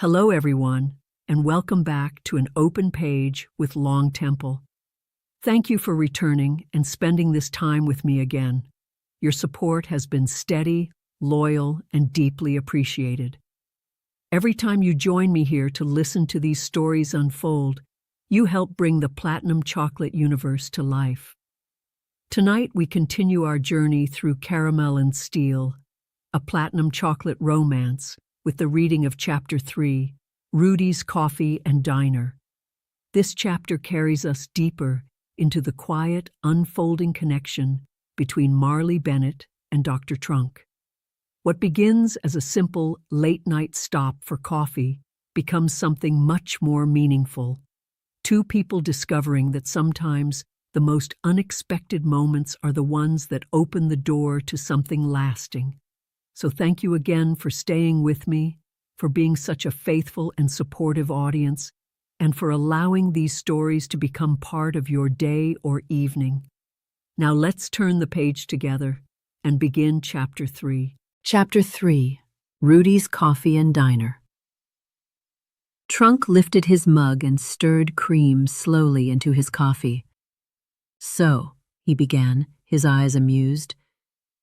Hello, everyone, and welcome back to an open page with LongTemple. Thank you for returning and spending this time with me again. Your support has been steady, loyal, and deeply appreciated. Every time you join me here to listen to these stories unfold, you help bring the Platinum Chocolate universe to life. Tonight, we continue our journey through Caramel and Steel, a Platinum Chocolate romance, with the reading of Chapter 3, Rudy's Coffee and Diner. This chapter carries us deeper into the quiet, unfolding connection between Marlie Bennett and Dr. Trunk. What begins as a simple late-night stop for coffee becomes something much more meaningful. Two people discovering that sometimes the most unexpected moments are the ones that open the door to something lasting. So thank you again for staying with me, for being such a faithful and supportive audience, and for allowing these stories to become part of your day or evening. Now let's turn the page together and begin Chapter 3. Chapter 3, Rudy's Coffee and Diner. Trunk lifted his mug and stirred cream slowly into his coffee. "So," he began, his eyes amused,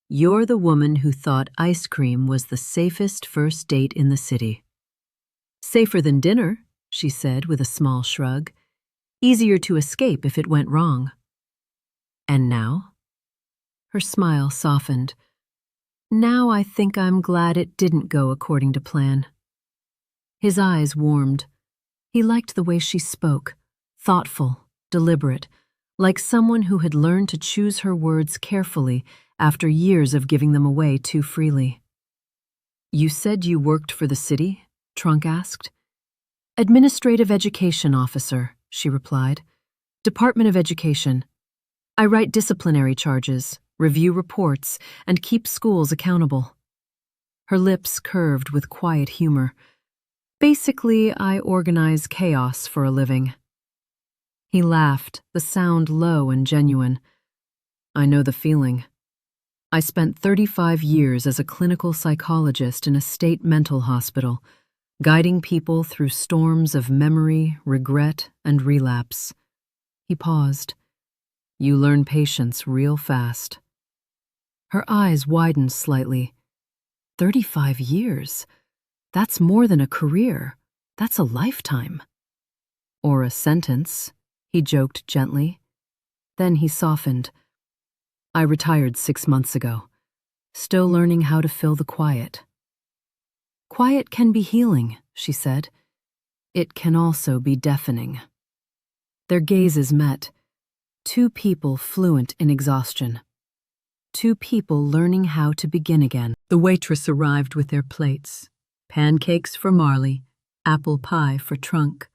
"you're the woman who thought ice cream was the safest first date in the city." "Safer than dinner," she said with a small shrug. "Easier to escape if it went wrong." "And now?" Her smile softened. "Now I think I'm glad it didn't go according to plan." His eyes warmed. He liked the way she spoke, thoughtful, deliberate, like someone who had learned to choose her words carefully after years of giving them away too freely. "You said you worked for the city?" Trunk asked. "Administrative Education Officer," she replied. "Department of Education. I write disciplinary charges, review reports, and keep schools accountable." Her lips curved with quiet humor. "Basically, I organize chaos for a living." He laughed, the sound low and genuine. "I know the feeling. I spent 35 years as a clinical psychologist in a state mental hospital, guiding people through storms of memory, regret, and relapse." He paused. "You learn patience real fast." Her eyes widened slightly. 35 years? That's more than a career. That's a lifetime. "Or a sentence," he joked gently. Then he softened. "I retired 6 months ago, still learning how to fill the quiet." "Quiet can be healing," she said. "It can also be deafening." Their gazes met. Two people fluent in exhaustion. Two people learning how to begin again. The waitress arrived with their plates. Pancakes for Marlie, apple pie for Trunk.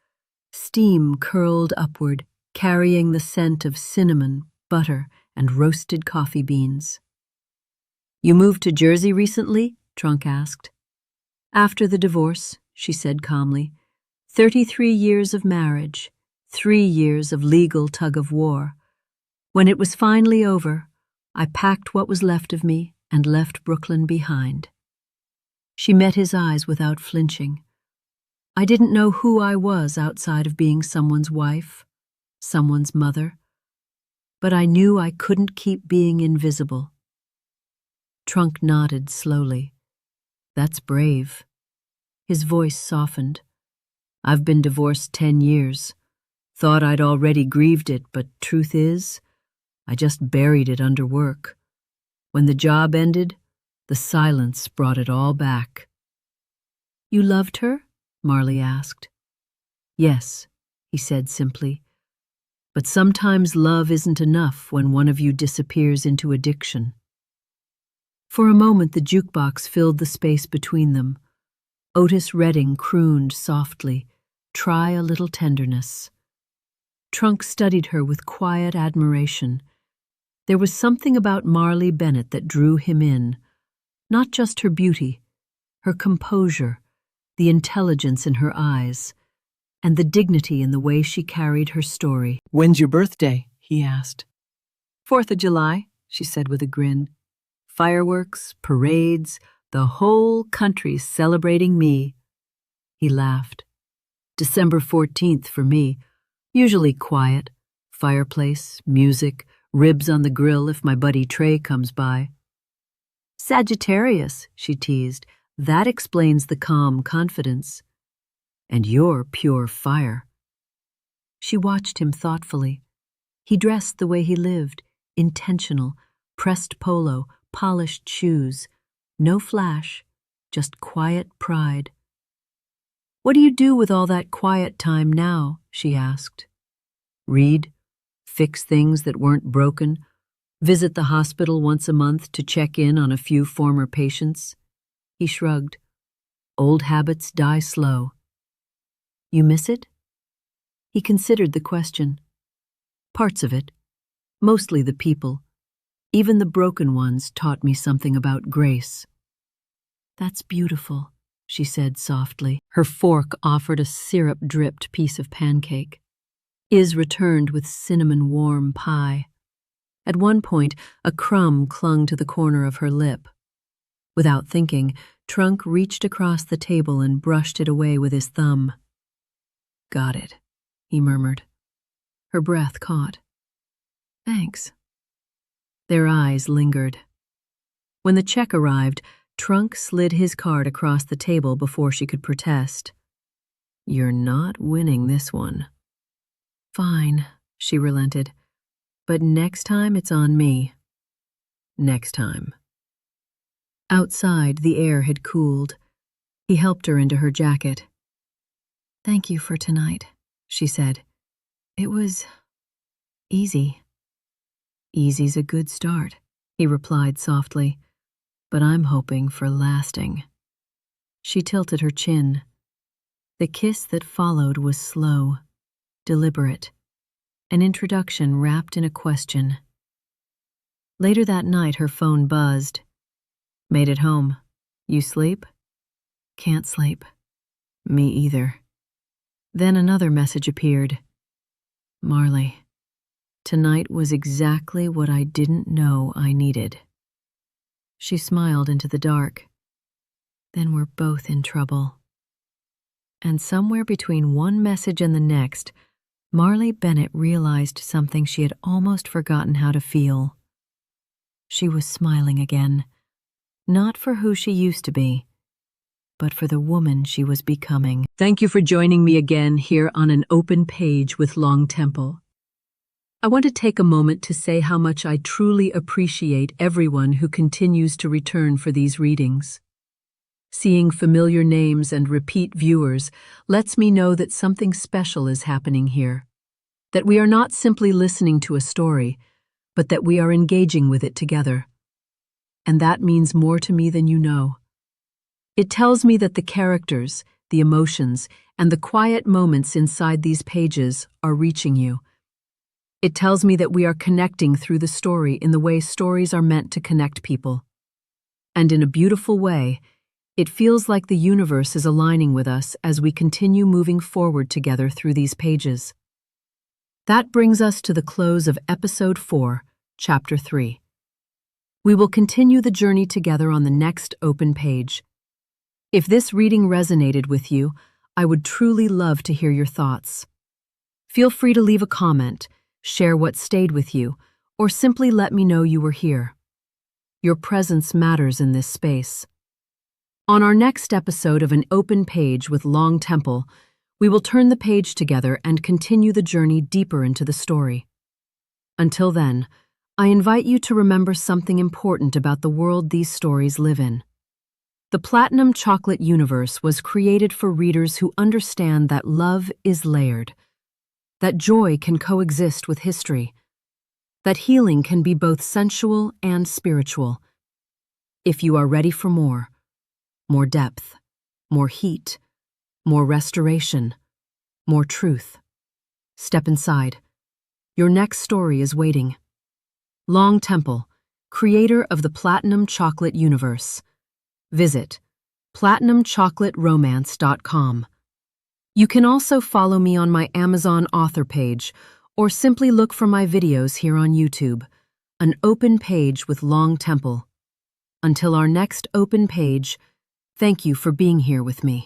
Steam curled upward, carrying the scent of cinnamon, butter, and roasted coffee beans. "You moved to Jersey recently?" Trunk asked. "After the divorce," she said calmly. 33 years of marriage, 3 years of legal tug-of-war. When it was finally over, I packed what was left of me and left Brooklyn behind." She met his eyes without flinching. "I didn't know who I was outside of being someone's wife, someone's mother. But I knew I couldn't keep being invisible." Trunk nodded slowly. "That's brave." His voice softened. "I've been divorced 10 years. Thought I'd already grieved it, but truth is, I just buried it under work. When the job ended, the silence brought it all back." "You loved her?" Marlie asked. "Yes," he said simply. "But sometimes love isn't enough when one of you disappears into addiction." For a moment the jukebox filled the space between them. Otis Redding crooned softly, "Try a little tenderness." Trunk studied her with quiet admiration. There was something about Marlie Bennett that drew him in. Not just her beauty, her composure, the intelligence in her eyes, and the dignity in the way she carried her story. "When's your birthday?" he asked. 4th of July, she said with a grin. "Fireworks, parades, the whole country's celebrating me." He laughed. December 14th for me. Usually quiet. Fireplace, music, ribs on the grill if my buddy Trey comes by. Sagittarius, she teased. That explains the calm confidence. And you're pure fire. She watched him thoughtfully. He dressed the way he lived, intentional, pressed polo, polished shoes. No flash, just quiet pride. What do you do with all that quiet time now? She asked. Read, fix things that weren't broken, visit the hospital once a month to check in on a few former patients. He shrugged. Old habits die slow. You miss it? He considered the question. Parts of it, mostly the people. Even the broken ones taught me something about grace. That's beautiful, she said softly. Her fork offered a syrup-dripped piece of pancake. Iz returned with cinnamon-warm pie. At one point, a crumb clung to the corner of her lip. Without thinking, Trunk reached across the table and brushed it away with his thumb. Got it, he murmured. Her breath caught. Thanks. Their eyes lingered. When the check arrived, Trunk slid his card across the table before she could protest. You're not winning this one. Fine, she relented. But next time it's on me. Next time. Outside, the air had cooled. He helped her into her jacket. Thank you for tonight, she said. It was easy. Easy's a good start, he replied softly, but I'm hoping for lasting. She tilted her chin. The kiss that followed was slow, deliberate, an introduction wrapped in a question. Later that night, her phone buzzed. Made it home. You sleep? Can't sleep. Me either. Then another message appeared. Marlie, tonight was exactly what I didn't know I needed. She smiled into the dark. Then we're both in trouble. And somewhere between one message and the next, Marlie Bennett realized something she had almost forgotten how to feel. She was smiling again, not for who she used to be, but for the woman she was becoming. Thank you for joining me again here on An Open Page with LongTemple. I want to take a moment to say how much I truly appreciate everyone who continues to return for these readings. Seeing familiar names and repeat viewers lets me know that something special is happening here, that we are not simply listening to a story, but that we are engaging with it together. And that means more to me than you know. It tells me that the characters, the emotions, and the quiet moments inside these pages are reaching you. It tells me that we are connecting through the story in the way stories are meant to connect people. And in a beautiful way, it feels like the universe is aligning with us as we continue moving forward together through these pages. That brings us to the close of Episode 4, Chapter 3. We will continue the journey together on the next open page. If this reading resonated with you, I would truly love to hear your thoughts. Feel free to leave a comment, share what stayed with you, or simply let me know you were here. Your presence matters in this space. On our next episode of An Open Page with LongTemple, we will turn the page together and continue the journey deeper into the story. Until then, I invite you to remember something important about the world these stories live in. The Platinum Chocolate Universe was created for readers who understand that love is layered, that joy can coexist with history, that healing can be both sensual and spiritual. If you are ready for more depth, more heat, more restoration, more truth, step inside. Your next story is waiting. LongTemple, creator of the Platinum Chocolate Universe. Visit platinumchocolateromance.com. You can also follow me on my Amazon author page or simply look for my videos here on YouTube, An Open Page with LongTemple. Until our next open page, thank you for being here with me.